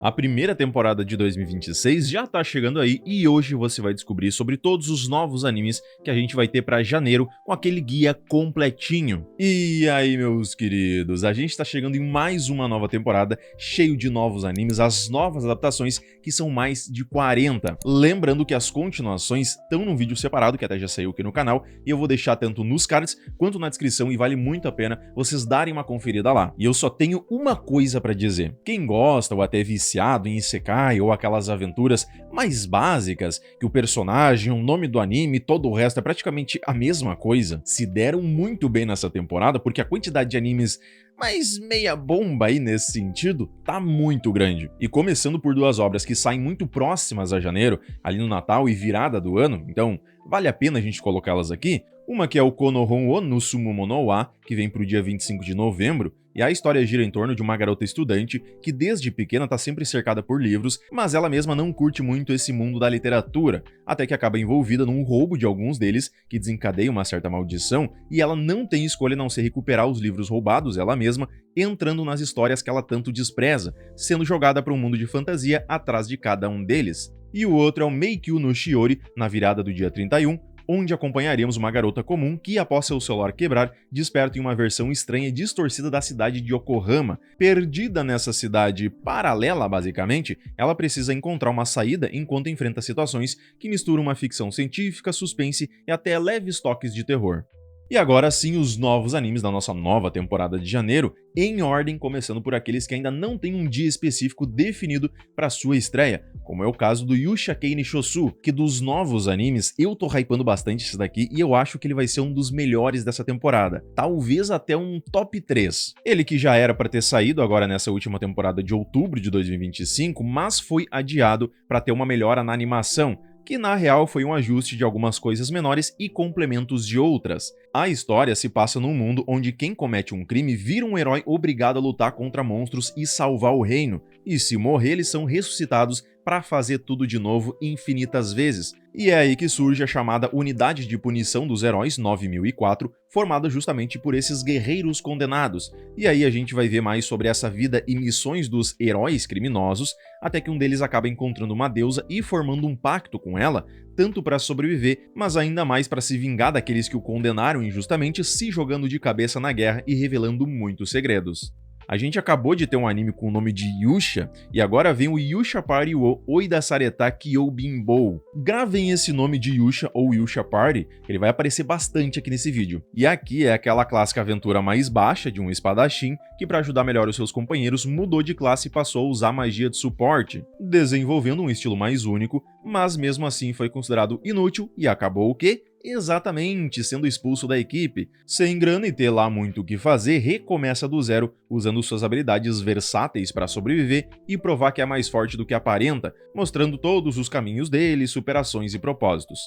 A primeira temporada de 2026 já tá chegando aí e hoje você vai descobrir sobre todos os novos animes que a gente vai ter pra janeiro com aquele guia completinho. E aí, meus queridos, a gente tá chegando em mais uma nova temporada cheio de novos animes, as novas adaptações que são mais de 40. Lembrando que as continuações estão num vídeo separado que até já saiu aqui no canal e eu vou deixar tanto nos cards quanto na descrição e vale muito a pena vocês darem uma conferida lá. E eu só tenho uma coisa pra dizer. Quem gosta ou até viciado em Isekai ou aquelas aventuras mais básicas, que o personagem, o nome do anime e todo o resto é praticamente a mesma coisa, se deram muito bem nessa temporada porque a quantidade de animes mais meia bomba aí nesse sentido tá muito grande. E começando por duas obras que saem muito próximas a janeiro, ali no Natal e virada do ano, então vale a pena a gente colocá-las aqui. Uma que é o Konohon o Nusumomo no wa, que vem pro dia 25 de novembro, e a história gira em torno de uma garota estudante que desde pequena tá sempre cercada por livros, mas ela mesma não curte muito esse mundo da literatura, até que acaba envolvida num roubo de alguns deles, que desencadeia uma certa maldição, e ela não tem escolha a não ser recuperar os livros roubados ela mesma, entrando nas histórias que ela tanto despreza, sendo jogada para um mundo de fantasia atrás de cada um deles. E o outro é o Meikyu no Shiori, na virada do dia 31, onde acompanharemos uma garota comum que, após seu celular quebrar, desperta em uma versão estranha e distorcida da cidade de Yokohama. Perdida nessa cidade paralela, basicamente, ela precisa encontrar uma saída enquanto enfrenta situações que misturam uma ficção científica, suspense e até leves toques de terror. E agora sim, os novos animes da nossa nova temporada de janeiro, em ordem, começando por aqueles que ainda não têm um dia específico definido para sua estreia, como é o caso do Yusha Kei Nishousu, que dos novos animes eu tô hypando bastante esse daqui e eu acho que ele vai ser um dos melhores dessa temporada, talvez até um top 3. Ele que já era para ter saído agora nessa última temporada de outubro de 2025, mas foi adiado para ter uma melhora na animação, que na real foi um ajuste de algumas coisas menores e complementos de outras. A história se passa num mundo onde quem comete um crime vira um herói obrigado a lutar contra monstros e salvar o reino, e se morrer eles são ressuscitados para fazer tudo de novo infinitas vezes. E é aí que surge a chamada Unidade de Punição dos Heróis 9004, formada justamente por esses guerreiros condenados. E aí a gente vai ver mais sobre essa vida e missões dos heróis criminosos, até que um deles acaba encontrando uma deusa e formando um pacto com ela, tanto para sobreviver, mas ainda mais para se vingar daqueles que o condenaram injustamente, se jogando de cabeça na guerra e revelando muitos segredos. A gente acabou de ter um anime com o nome de Yusha, e agora vem o Yusha Party wo Oidasareta Kyobinbou. Gravem esse nome de Yusha ou Yusha Party, que ele vai aparecer bastante aqui nesse vídeo. E aqui é aquela clássica aventura mais baixa de um espadachim, que para ajudar melhor os seus companheiros mudou de classe e passou a usar magia de suporte, desenvolvendo um estilo mais único, mas mesmo assim foi considerado inútil e acabou o quê? Exatamente, sendo expulso da equipe. Sem grana e ter lá muito o que fazer, recomeça do zero, usando suas habilidades versáteis para sobreviver e provar que é mais forte do que aparenta, mostrando todos os caminhos dele, superações e propósitos.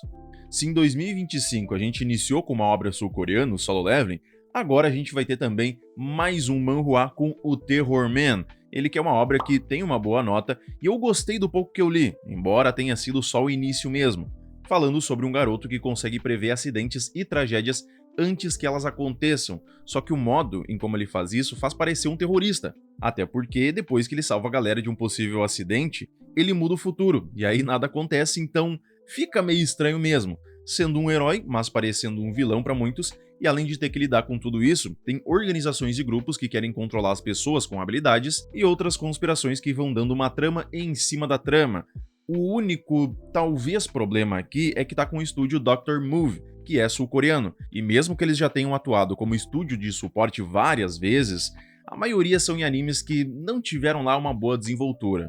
Se em 2025 a gente iniciou com uma obra sul-coreana, o Solo Leveling, agora a gente vai ter também mais um manhwa com o Terror Man. Ele que é uma obra que tem uma boa nota e eu gostei do pouco que eu li, embora tenha sido só o início mesmo, falando sobre um garoto que consegue prever acidentes e tragédias antes que elas aconteçam, só que o modo em como ele faz isso faz parecer um terrorista, até porque depois que ele salva a galera de um possível acidente, ele muda o futuro, e aí nada acontece, então fica meio estranho mesmo, sendo um herói, mas parecendo um vilão para muitos, e além de ter que lidar com tudo isso, tem organizações e grupos que querem controlar as pessoas com habilidades, e outras conspirações que vão dando uma trama em cima da trama. O único, talvez, problema aqui é que tá com o estúdio Dr. Move, que é sul-coreano, e mesmo que eles já tenham atuado como estúdio de suporte várias vezes, a maioria são em animes que não tiveram lá uma boa desenvoltura.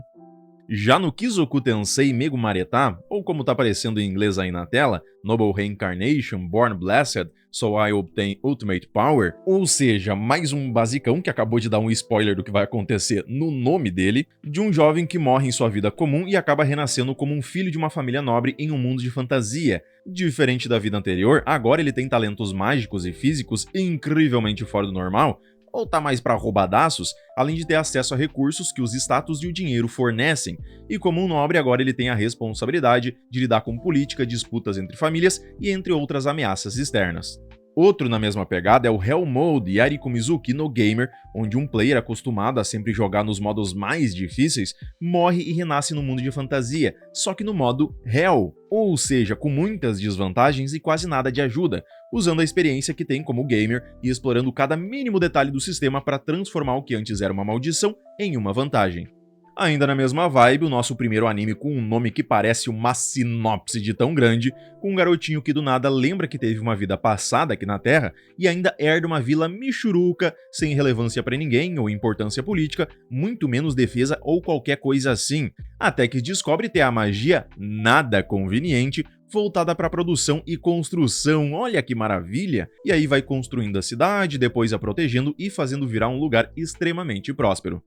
Já no Kizoku Tensei Megumareta, ou como tá aparecendo em inglês aí na tela, Noble Reincarnation, Born Blessed, So I Obtain Ultimate Power, ou seja, mais um basicão que acabou de dar um spoiler do que vai acontecer no nome dele, de um jovem que morre em sua vida comum e acaba renascendo como um filho de uma família nobre em um mundo de fantasia. Diferente da vida anterior, agora ele tem talentos mágicos e físicos incrivelmente fora do normal, ou tá mais pra roubadaços, além de ter acesso a recursos que os status e o dinheiro fornecem, e como um nobre agora ele tem a responsabilidade de lidar com política, disputas entre famílias e entre outras ameaças externas. Outro na mesma pegada é o Hell Mode Yariko Mizuki no Gamer, onde um player acostumado a sempre jogar nos modos mais difíceis morre e renasce no mundo de fantasia, só que no modo Hell, ou seja, com muitas desvantagens e quase nada de ajuda, usando a experiência que tem como gamer e explorando cada mínimo detalhe do sistema para transformar o que antes era uma maldição em uma vantagem. Ainda na mesma vibe, o nosso primeiro anime com um nome que parece uma sinopse de tão grande, com um garotinho que do nada lembra que teve uma vida passada aqui na Terra e ainda herda uma vila michuruca, sem relevância pra ninguém ou importância política, muito menos defesa ou qualquer coisa assim, até que descobre ter a magia nada conveniente voltada para produção e construção, olha que maravilha! E aí vai construindo a cidade, depois a protegendo e fazendo virar um lugar extremamente próspero.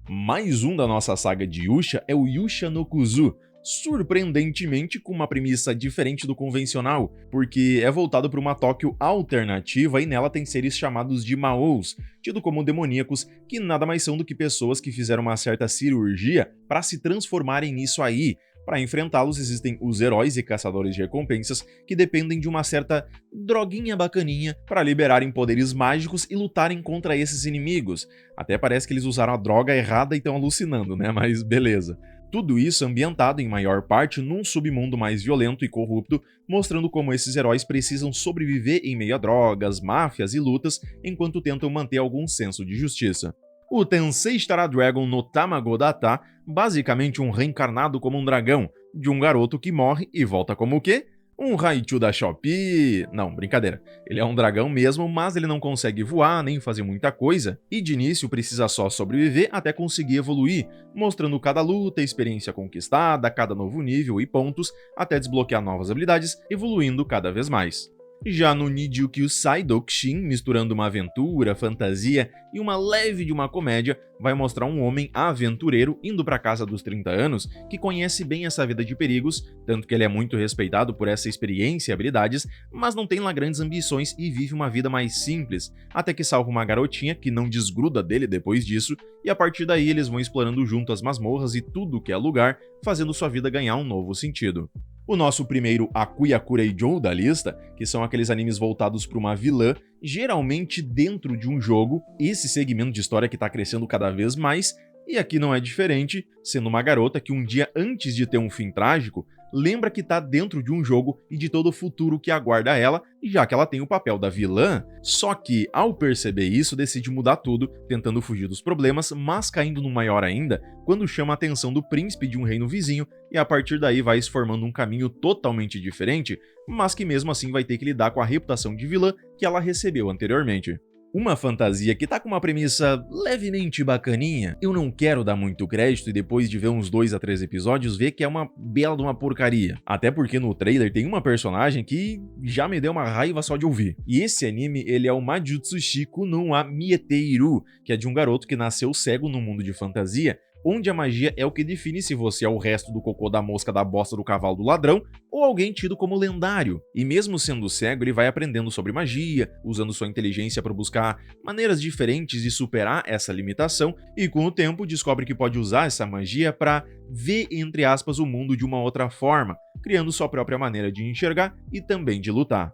Mais um da nossa saga de Yusha é o Yusha no Kuzu, surpreendentemente com uma premissa diferente do convencional, porque é voltado para uma Tóquio alternativa e nela tem seres chamados de Maous, tido como demoníacos, que nada mais são do que pessoas que fizeram uma certa cirurgia para se transformarem nisso aí. Para enfrentá-los existem os heróis e caçadores de recompensas que dependem de uma certa droguinha bacaninha para liberarem poderes mágicos e lutarem contra esses inimigos. Até parece que eles usaram a droga errada e estão alucinando, né? Mas beleza. Tudo isso ambientado em maior parte num submundo mais violento e corrupto, mostrando como esses heróis precisam sobreviver em meio a drogas, máfias e lutas enquanto tentam manter algum senso de justiça. O Tensei Star Dragon no Tamagodata, basicamente um reencarnado como um dragão, de um garoto que morre e volta como o quê? Um Raichu da Shopee... Não, brincadeira. Ele é um dragão mesmo, mas ele não consegue voar nem fazer muita coisa, e de início precisa só sobreviver até conseguir evoluir, mostrando cada luta, experiência conquistada, cada novo nível e pontos, até desbloquear novas habilidades, evoluindo cada vez mais. Já no Nijikyusai Dokushin, misturando uma aventura, fantasia e uma leve de uma comédia, vai mostrar um homem aventureiro indo para casa dos 30 anos que conhece bem essa vida de perigos, tanto que ele é muito respeitado por essa experiência e habilidades, mas não tem lá grandes ambições e vive uma vida mais simples, até que salva uma garotinha que não desgruda dele depois disso, e a partir daí eles vão explorando junto as masmorras e tudo que é lugar, fazendo sua vida ganhar um novo sentido. O nosso primeiro Akuya Kureijou da lista, que são aqueles animes voltados para uma vilã, geralmente dentro de um jogo, esse segmento de história que está crescendo cada vez mais, e aqui não é diferente, sendo uma garota que um dia antes de ter um fim trágico, lembra que está dentro de um jogo e de todo o futuro que aguarda ela, já que ela tem o papel da vilã. Só que, ao perceber isso, decide mudar tudo, tentando fugir dos problemas, mas caindo no maior ainda, quando chama a atenção do príncipe de um reino vizinho, e a partir daí vai se formando um caminho totalmente diferente, mas que mesmo assim vai ter que lidar com a reputação de vilã que ela recebeu anteriormente. Uma fantasia que tá com uma premissa levemente bacaninha, eu não quero dar muito crédito e depois de ver uns 2 a 3 episódios ver que é uma bela de uma porcaria. Até porque no trailer tem uma personagem que já me deu uma raiva só de ouvir. E esse anime, ele é o Majutsu Shiku no wa Mieteiru, que é de um garoto que nasceu cego no mundo de fantasia, onde a magia é o que define se você é o resto do cocô da mosca da bosta do cavalo do ladrão ou alguém tido como lendário. E mesmo sendo cego, ele vai aprendendo sobre magia, usando sua inteligência para buscar maneiras diferentes de superar essa limitação e com o tempo descobre que pode usar essa magia para ver, entre aspas, o mundo de uma outra forma, criando sua própria maneira de enxergar e também de lutar.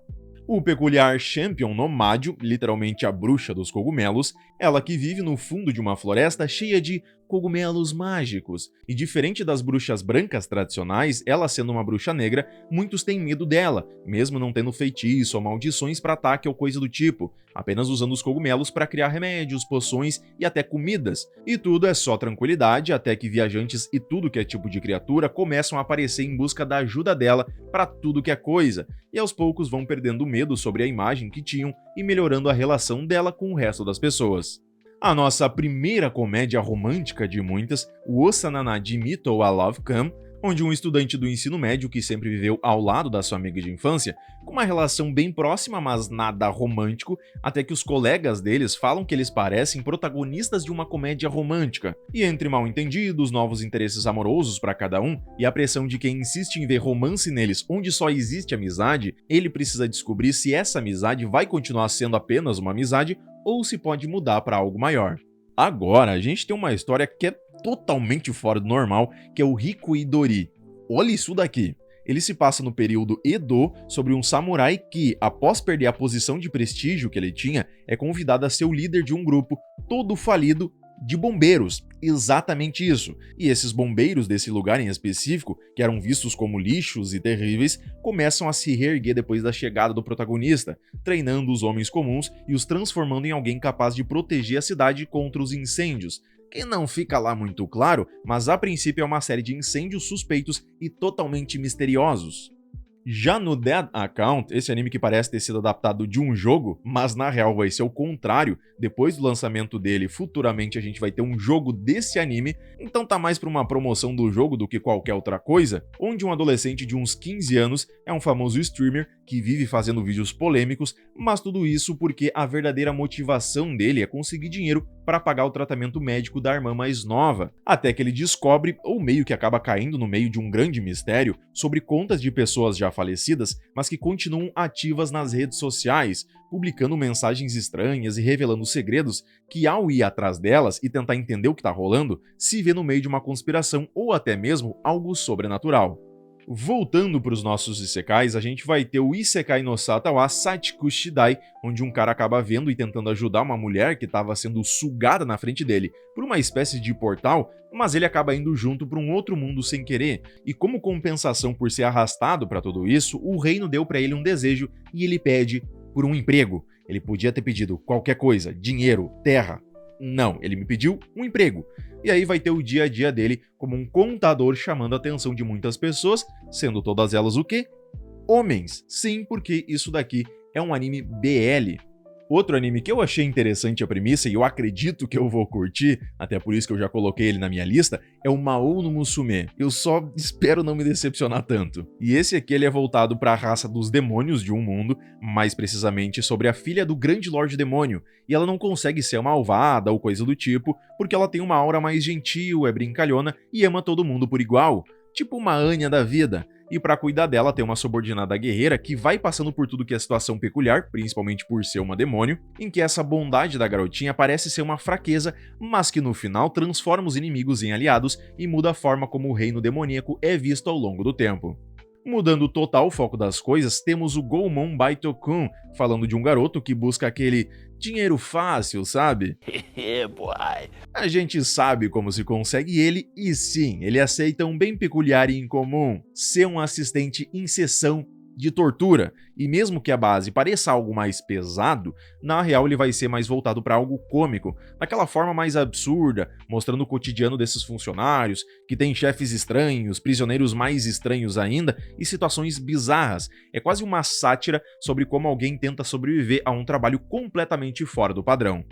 O peculiar Champion no Madio, literalmente a bruxa dos cogumelos, ela que vive no fundo de uma floresta cheia de cogumelos mágicos. E diferente das bruxas brancas tradicionais, ela sendo uma bruxa negra, muitos têm medo dela, mesmo não tendo feitiço ou maldições para ataque ou coisa do tipo, apenas usando os cogumelos para criar remédios, poções e até comidas. E tudo é só tranquilidade até que viajantes e tudo que é tipo de criatura começam a aparecer em busca da ajuda dela para tudo que é coisa, e aos poucos vão perdendo medo sobre a imagem que tinham e melhorando a relação dela com o resto das pessoas. A nossa primeira comédia romântica de muitas, o Osanana de Mito wa Love Come, onde um estudante do ensino médio que sempre viveu ao lado da sua amiga de infância, com uma relação bem próxima, mas nada romântico, até que os colegas deles falam que eles parecem protagonistas de uma comédia romântica. E entre mal-entendidos, novos interesses amorosos para cada um, e a pressão de quem insiste em ver romance neles onde só existe amizade, ele precisa descobrir se essa amizade vai continuar sendo apenas uma amizade ou se pode mudar para algo maior. Agora, a gente tem uma história que é totalmente fora do normal, que é o Riku Idori. Olha isso daqui. Ele se passa no período Edo, sobre um samurai que, após perder a posição de prestígio que ele tinha, é convidado a ser o líder de um grupo todo falido de bombeiros, exatamente isso. E esses bombeiros desse lugar em específico, que eram vistos como lixos e terríveis, começam a se reerguer depois da chegada do protagonista, treinando os homens comuns e os transformando em alguém capaz de proteger a cidade contra os incêndios. Que não fica lá muito claro, mas a princípio é uma série de incêndios suspeitos e totalmente misteriosos. Já no Dead Account, esse anime que parece ter sido adaptado de um jogo, mas na real vai ser o contrário, depois do lançamento dele, futuramente a gente vai ter um jogo desse anime, então tá mais pra uma promoção do jogo do que qualquer outra coisa, onde um adolescente de uns 15 anos é um famoso streamer que vive fazendo vídeos polêmicos, mas tudo isso porque a verdadeira motivação dele é conseguir dinheiro para pagar o tratamento médico da irmã mais nova, até que ele descobre, ou meio que acaba caindo no meio de um grande mistério, sobre contas de pessoas já falecidas, mas que continuam ativas nas redes sociais, publicando mensagens estranhas e revelando segredos que, ao ir atrás delas e tentar entender o que tá rolando, se vê no meio de uma conspiração ou até mesmo algo sobrenatural. Voltando para os nossos isekais, a gente vai ter o Isekai no Satawa Saichiku Shidai, onde um cara acaba vendo e tentando ajudar uma mulher que estava sendo sugada na frente dele por uma espécie de portal, mas ele acaba indo junto para um outro mundo sem querer, e como compensação por ser arrastado para tudo isso, o reino deu para ele um desejo e ele pede por um emprego. Ele podia ter pedido qualquer coisa, dinheiro, terra. Não, ele me pediu um emprego. E aí vai ter o dia a dia dele como um contador chamando a atenção de muitas pessoas, sendo todas elas o quê? Homens. Sim, porque isso daqui é um anime BL. Outro anime que eu achei interessante a premissa e eu acredito que eu vou curtir, até por isso que eu já coloquei ele na minha lista, é o Mao no Musume. Eu só espero não me decepcionar tanto. E esse aqui ele é voltado para a raça dos demônios de um mundo, mais precisamente sobre a filha do grande Lorde Demônio, e ela não consegue ser malvada ou coisa do tipo, porque ela tem uma aura mais gentil, é brincalhona e ama todo mundo por igual, tipo uma Anya da vida. E para cuidar dela tem uma subordinada guerreira que vai passando por tudo que é situação peculiar, principalmente por ser uma demônio, em que essa bondade da garotinha parece ser uma fraqueza, mas que no final transforma os inimigos em aliados e muda a forma como o reino demoníaco é visto ao longo do tempo. Mudando total o foco das coisas, temos o Goumon Baito-kun, falando de um garoto que busca aquele dinheiro fácil, sabe? A gente sabe como se consegue ele, e sim, ele aceita um bem peculiar e incomum, ser um assistente em sessão de tortura, e mesmo que a base pareça algo mais pesado, na real ele vai ser mais voltado para algo cômico, daquela forma mais absurda, mostrando o cotidiano desses funcionários, que tem chefes estranhos, prisioneiros mais estranhos ainda e situações bizarras. É quase uma sátira sobre como alguém tenta sobreviver a um trabalho completamente fora do padrão.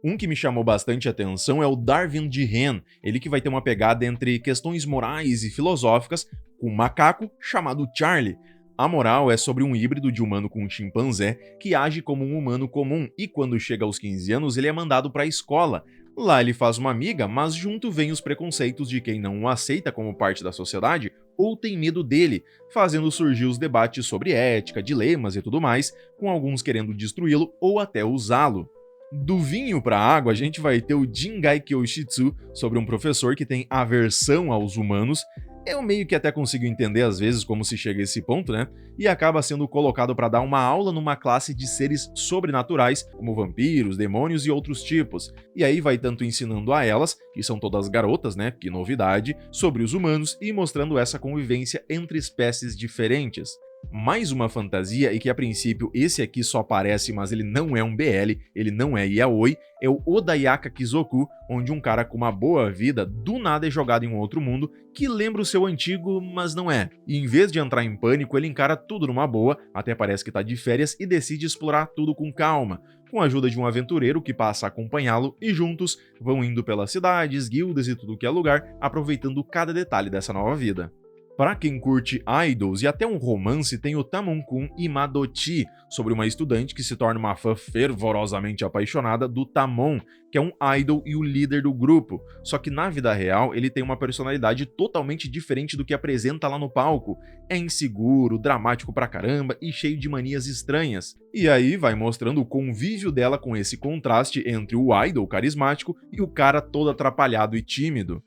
Um que me chamou bastante atenção é o Darwin de Hen, ele que vai ter uma pegada entre questões morais e filosóficas com um macaco chamado Charlie. A moral é sobre um híbrido de humano com um chimpanzé que age como um humano comum e quando chega aos 15 anos ele é mandado para a escola. Lá ele faz uma amiga, mas junto vem os preconceitos de quem não o aceita como parte da sociedade ou tem medo dele, fazendo surgir os debates sobre ética, dilemas e tudo mais, com alguns querendo destruí-lo ou até usá-lo. Do vinho para a água, a gente vai ter o Jingai Kyoshitsu, sobre um professor que tem aversão aos humanos. Eu meio que até consigo entender às vezes como se chega a esse ponto, né? E acaba sendo colocado para dar uma aula numa classe de seres sobrenaturais, como vampiros, demônios e outros tipos. E aí vai tanto ensinando a elas, que são todas garotas, né? Que novidade, sobre os humanos e mostrando essa convivência entre espécies diferentes. Mais uma fantasia, e que a princípio esse aqui só aparece, mas ele não é um BL, ele não é yaoi, é o Odayaka Kizoku, onde um cara com uma boa vida do nada é jogado em um outro mundo que lembra o seu antigo, mas não é. E em vez de entrar em pânico, ele encara tudo numa boa, até parece que tá de férias e decide explorar tudo com calma, com a ajuda de um aventureiro que passa a acompanhá-lo e juntos vão indo pelas cidades, guildas e tudo que é lugar, aproveitando cada detalhe dessa nova vida. Para quem curte idols e até um romance, tem o Tamon-kun Imadochi, sobre uma estudante que se torna uma fã fervorosamente apaixonada do Tamon, que é um idol e o líder do grupo, só que na vida real ele tem uma personalidade totalmente diferente do que apresenta lá no palco. É inseguro, dramático pra caramba e cheio de manias estranhas. E aí vai mostrando o convívio dela com esse contraste entre o idol carismático e o cara todo atrapalhado e tímido.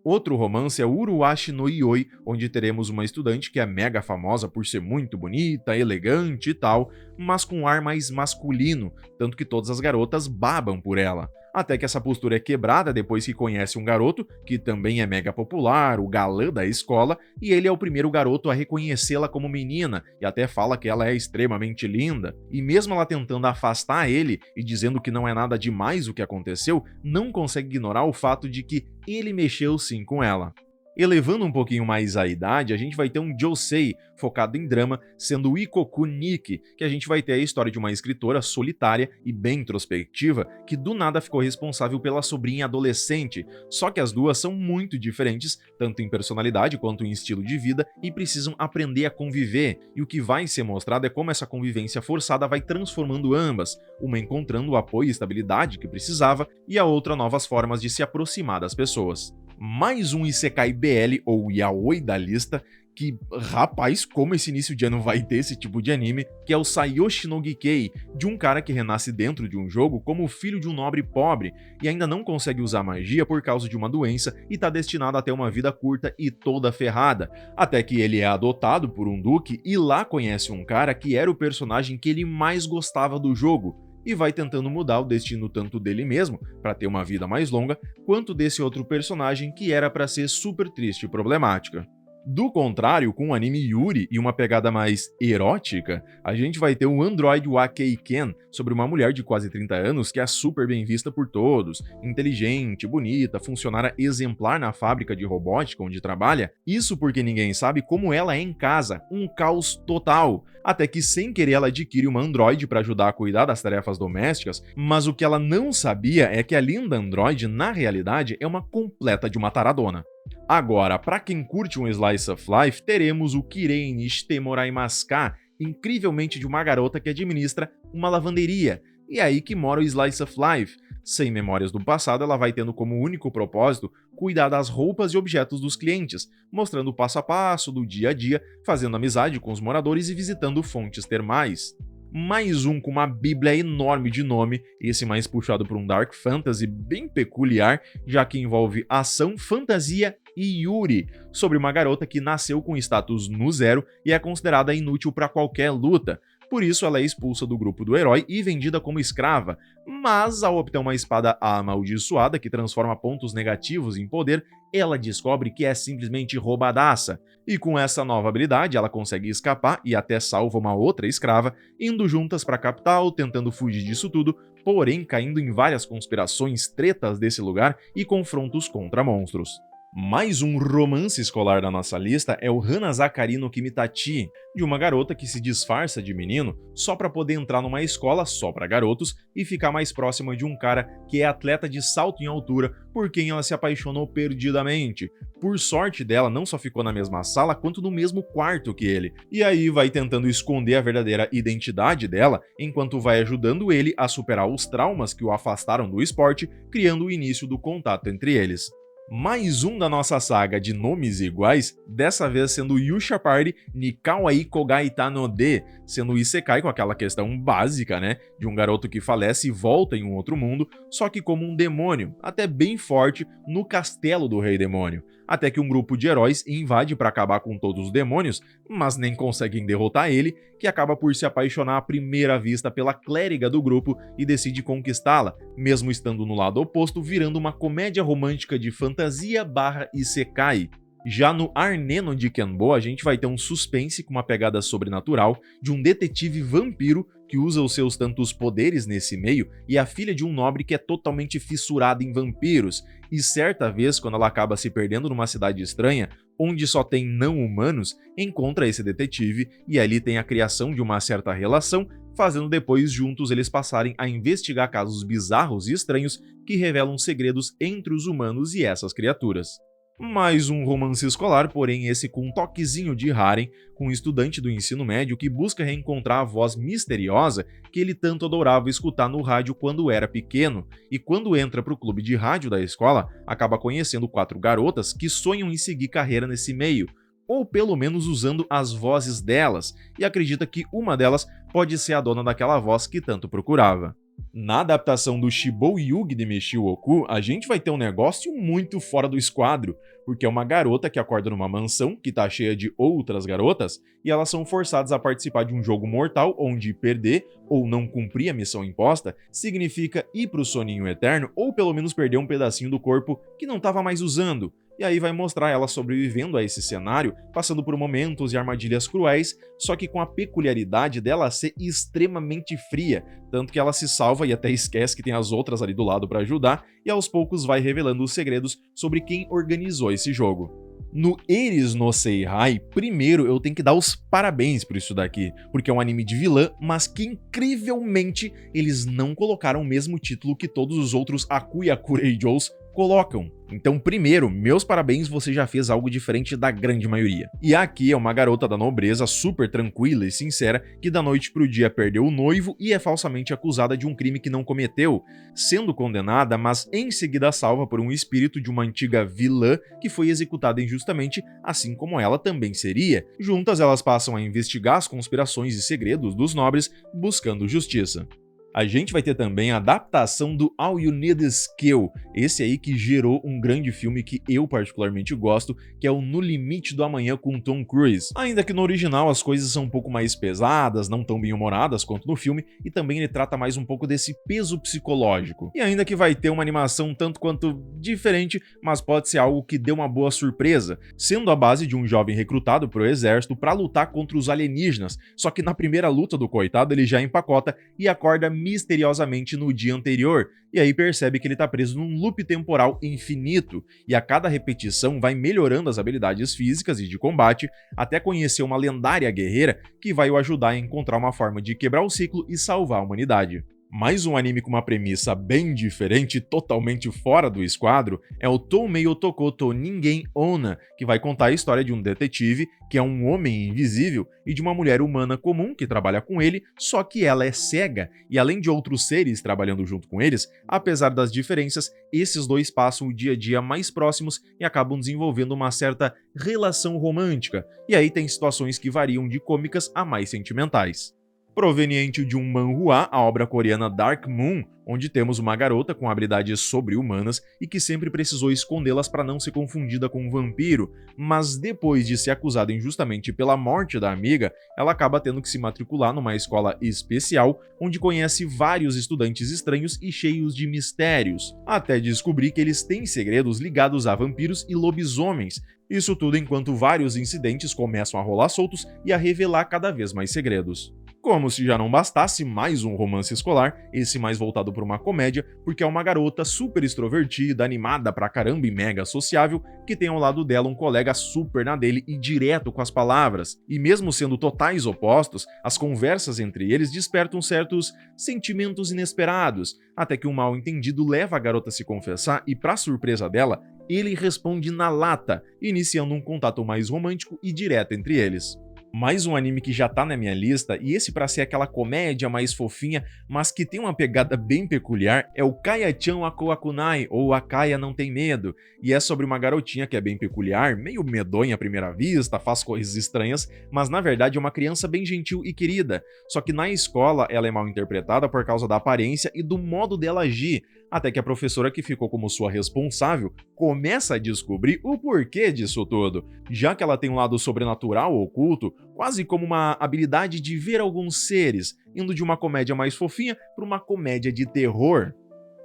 Outro romance é Uruashi no Ioi, onde teremos uma estudante que é mega famosa por ser muito bonita, elegante e tal, mas com um ar mais masculino, tanto que todas as garotas babam por ela. Até que essa postura é quebrada depois que conhece um garoto, que também é mega popular, o galã da escola, e ele é o primeiro garoto a reconhecê-la como menina, e até fala que ela é extremamente linda. E mesmo ela tentando afastar ele e dizendo que não é nada demais o que aconteceu, não consegue ignorar o fato de que ele mexeu sim com ela. Elevando um pouquinho mais a idade, a gente vai ter um Josei, focado em drama, sendo o Ikoku Nikki, que a gente vai ter a história de uma escritora solitária e bem introspectiva, que do nada ficou responsável pela sobrinha adolescente, só que as duas são muito diferentes, tanto em personalidade quanto em estilo de vida, e precisam aprender a conviver, e o que vai ser mostrado é como essa convivência forçada vai transformando ambas, uma encontrando o apoio e estabilidade que precisava, e a outra novas formas de se aproximar das pessoas. Mais um Isekai BL ou Yaoi da lista, que, rapaz, como esse início de ano vai ter esse tipo de anime, que é o Sayoshi no Gikei, de um cara que renasce dentro de um jogo como filho de um nobre pobre e ainda não consegue usar magia por causa de uma doença e tá destinado a ter uma vida curta e toda ferrada, até que ele é adotado por um duque e lá conhece um cara que era o personagem que ele mais gostava do jogo, e vai tentando mudar o destino tanto dele mesmo, para ter uma vida mais longa, quanto desse outro personagem que era para ser super triste e problemática. Do contrário, com o anime Yuri e uma pegada mais erótica, a gente vai ter o Android Wakei-ken, sobre uma mulher de quase 30 anos que é super bem vista por todos, inteligente, bonita, funcionária exemplar na fábrica de robótica onde trabalha, isso porque ninguém sabe como ela é em casa, um caos total, até que sem querer ela adquire uma androide para ajudar a cuidar das tarefas domésticas, mas o que ela não sabia é que a linda androide, na realidade, é uma completa de uma taradona. Agora, para quem curte um Slice of Life, teremos o Kirei Shitemorai Masuka, incrivelmente de uma garota que administra uma lavanderia, e é aí que mora o Slice of Life. Sem memórias do passado, ela vai tendo como único propósito cuidar das roupas e objetos dos clientes, mostrando o passo a passo do dia a dia, fazendo amizade com os moradores e visitando fontes termais. Mais um com uma bíblia enorme de nome, esse mais puxado por um Dark Fantasy bem peculiar, já que envolve ação, fantasia e Yuri, sobre uma garota que nasceu com status no zero e é considerada inútil para qualquer luta. Por isso ela é expulsa do grupo do herói e vendida como escrava, mas ao obter uma espada amaldiçoada que transforma pontos negativos em poder, ela descobre que é simplesmente roubadaça. E com essa nova habilidade ela consegue escapar e até salva uma outra escrava, indo juntas para a capital, tentando fugir disso tudo, porém caindo em várias conspirações tretas desse lugar e confrontos contra monstros. Mais um romance escolar da nossa lista é o Hanazakari no Kimitachi, de uma garota que se disfarça de menino só para poder entrar numa escola só para garotos e ficar mais próxima de um cara que é atleta de salto em altura por quem ela se apaixonou perdidamente. Por sorte dela, não só ficou na mesma sala, quanto no mesmo quarto que ele, e aí vai tentando esconder a verdadeira identidade dela, enquanto vai ajudando ele a superar os traumas que o afastaram do esporte, criando o início do contato entre eles. Mais um da nossa saga de nomes iguais, dessa vez sendo Yusha Party Nikawai Kogaita no De, sendo o Isekai com aquela questão básica, né, de um garoto que falece e volta em um outro mundo, só que como um demônio, até bem forte, no castelo do Rei Demônio, até que um grupo de heróis invade para acabar com todos os demônios, mas nem conseguem derrotar ele, que acaba por se apaixonar à primeira vista pela clériga do grupo e decide conquistá-la, mesmo estando no lado oposto, virando uma comédia romântica de fantasia barra isekai. Já no Arneno de Kenbo, a gente vai ter um suspense com uma pegada sobrenatural de um detetive vampiro que usa os seus tantos poderes nesse meio e a filha de um nobre que é totalmente fissurada em vampiros, e certa vez, quando ela acaba se perdendo numa cidade estranha, onde só tem não-humanos, encontra esse detetive e ali tem a criação de uma certa relação, fazendo depois juntos eles passarem a investigar casos bizarros e estranhos que revelam segredos entre os humanos e essas criaturas. Mais um romance escolar, porém esse com um toquezinho de harem, com um estudante do ensino médio que busca reencontrar a voz misteriosa que ele tanto adorava escutar no rádio quando era pequeno, e quando entra para o clube de rádio da escola, acaba conhecendo 4 garotas que sonham em seguir carreira nesse meio, ou pelo menos usando as vozes delas, e acredita que uma delas pode ser a dona daquela voz que tanto procurava. Na adaptação do Shibou Yugi de Meshi Oku, a gente vai ter um negócio muito fora do esquadro, porque é uma garota que acorda numa mansão que tá cheia de outras garotas e elas são forçadas a participar de um jogo mortal onde perder ou não cumprir a missão imposta significa ir pro soninho eterno ou pelo menos perder um pedacinho do corpo que não tava mais usando. E aí vai mostrar ela sobrevivendo a esse cenário, passando por momentos e armadilhas cruéis, só que com a peculiaridade dela ser extremamente fria, tanto que ela se salva e até esquece que tem as outras ali do lado para ajudar, e aos poucos vai revelando os segredos sobre quem organizou esse jogo. No Eris no Seihai, primeiro eu tenho que dar os parabéns por isso daqui, porque é um anime de vilã, mas que incrivelmente eles não colocaram o mesmo título que todos os outros Akuya Kureijous colocam. Então, primeiro, meus parabéns, você já fez algo diferente da grande maioria. E aqui é uma garota da nobreza super tranquila e sincera que da noite pro dia perdeu o noivo e é falsamente acusada de um crime que não cometeu, sendo condenada, mas em seguida salva por um espírito de uma antiga vilã que foi executada injustamente, assim como ela também seria. Juntas elas passam a investigar as conspirações e segredos dos nobres, buscando justiça. A gente vai ter também a adaptação do All You Need Is Kill, esse aí que gerou um grande filme que eu particularmente gosto, que é o No Limite do Amanhã com Tom Cruise. Ainda que no original as coisas são um pouco mais pesadas, não tão bem humoradas quanto no filme, e também ele trata mais um pouco desse peso psicológico. E ainda que vai ter uma animação tanto quanto diferente, mas pode ser algo que dê uma boa surpresa, sendo a base de um jovem recrutado para o exército para lutar contra os alienígenas, só que na primeira luta do coitado ele já empacota e acorda misteriosamente no dia anterior, e aí percebe que ele tá preso num loop temporal infinito, e a cada repetição vai melhorando as habilidades físicas e de combate, até conhecer uma lendária guerreira que vai o ajudar a encontrar uma forma de quebrar o ciclo e salvar a humanidade. Mais um anime com uma premissa bem diferente, totalmente fora do esquadro, é o Toumei Otokoto Ningen Onna, que vai contar a história de um detetive, que é um homem invisível, e de uma mulher humana comum que trabalha com ele, só que ela é cega, e além de outros seres trabalhando junto com eles, apesar das diferenças, esses dois passam o dia a dia mais próximos e acabam desenvolvendo uma certa relação romântica, e aí tem situações que variam de cômicas a mais sentimentais. Proveniente de um manhwa, a obra coreana Dark Moon, onde temos uma garota com habilidades sobre-humanas e que sempre precisou escondê-las para não ser confundida com um vampiro, mas depois de ser acusada injustamente pela morte da amiga, ela acaba tendo que se matricular numa escola especial, onde conhece vários estudantes estranhos e cheios de mistérios, até descobrir que eles têm segredos ligados a vampiros e lobisomens. Isso tudo enquanto vários incidentes começam a rolar soltos e a revelar cada vez mais segredos. Como se já não bastasse mais um romance escolar, esse mais voltado para uma comédia, porque é uma garota super extrovertida, animada pra caramba e mega sociável, que tem ao lado dela um colega super na dele e direto com as palavras. E mesmo sendo totais opostos, as conversas entre eles despertam certos sentimentos inesperados, até que um mal-entendido leva a garota a se confessar e, pra surpresa dela, ele responde na lata, iniciando um contato mais romântico e direto entre eles. Mais um anime que já tá na minha lista, e esse pra ser aquela comédia mais fofinha, mas que tem uma pegada bem peculiar, é o Kaya-chan Akoakunai, ou A Kaya Não Tem Medo, e é sobre uma garotinha que é bem peculiar, meio medonha à primeira vista, faz coisas estranhas, mas na verdade é uma criança bem gentil e querida, só que na escola ela é mal interpretada por causa da aparência e do modo dela agir, até que a professora que ficou como sua responsável começa a descobrir o porquê disso tudo, já que ela tem um lado sobrenatural oculto, quase como uma habilidade de ver alguns seres, indo de uma comédia mais fofinha para uma comédia de terror.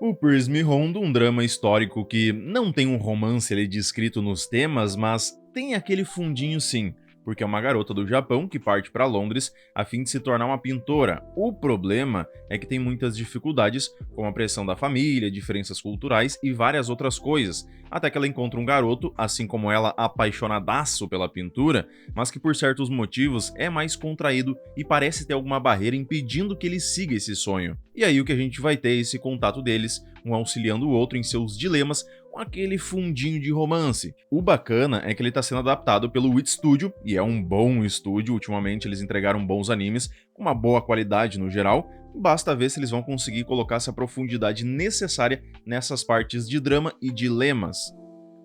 O Prism Rondo, um drama histórico que não tem um romance ali descrito nos temas, mas tem aquele fundinho sim, porque é uma garota do Japão que parte para Londres a fim de se tornar uma pintora. O problema é que tem muitas dificuldades, como a pressão da família, diferenças culturais e várias outras coisas, até que ela encontra um garoto, assim como ela, apaixonadaço pela pintura, mas que por certos motivos é mais contraído e parece ter alguma barreira impedindo que ele siga esse sonho. E aí o que a gente vai ter é esse contato deles, um auxiliando o outro em seus dilemas, com aquele fundinho de romance. O bacana é que ele está sendo adaptado pelo Wit Studio, e é um bom estúdio, ultimamente eles entregaram bons animes, com uma boa qualidade no geral, basta ver se eles vão conseguir colocar essa profundidade necessária nessas partes de drama e dilemas.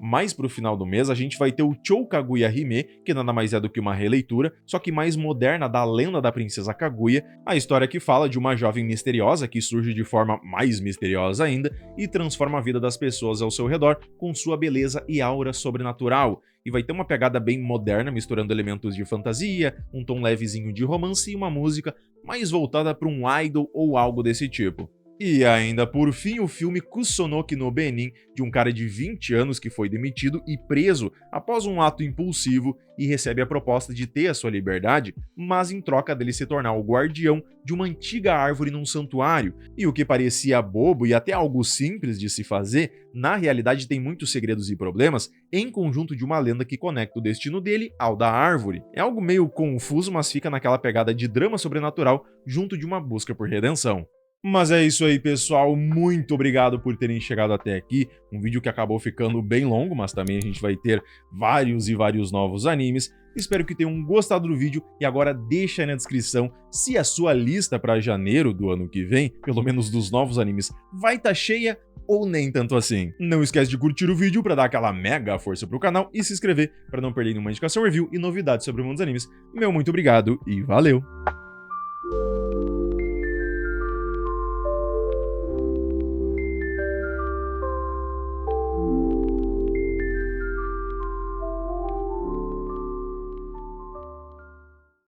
Mais pro final do mês, a gente vai ter o Chou Kaguya Hime, que nada mais é do que uma releitura, só que mais moderna da lenda da princesa Kaguya, a história que fala de uma jovem misteriosa que surge de forma mais misteriosa ainda e transforma a vida das pessoas ao seu redor com sua beleza e aura sobrenatural. E vai ter uma pegada bem moderna, misturando elementos de fantasia, um tom levezinho de romance e uma música mais voltada para um idol ou algo desse tipo. E ainda por fim, o filme Kusonoki no Benin, de um cara de 20 anos que foi demitido e preso após um ato impulsivo e recebe a proposta de ter a sua liberdade, mas em troca dele se tornar o guardião de uma antiga árvore num santuário. E o que parecia bobo e até algo simples de se fazer, na realidade tem muitos segredos e problemas em conjunto de uma lenda que conecta o destino dele ao da árvore. É algo meio confuso, mas fica naquela pegada de drama sobrenatural junto de uma busca por redenção. Mas é isso aí, pessoal, muito obrigado por terem chegado até aqui, um vídeo que acabou ficando bem longo, mas também a gente vai ter vários e vários novos animes. Espero que tenham gostado do vídeo e agora deixa aí na descrição se a sua lista para janeiro do ano que vem, pelo menos dos novos animes, vai estar cheia ou nem tanto assim. Não esquece de curtir o vídeo para dar aquela mega força pro canal e se inscrever para não perder nenhuma indicação, review e novidades sobre o mundo dos animes. Meu muito obrigado e valeu!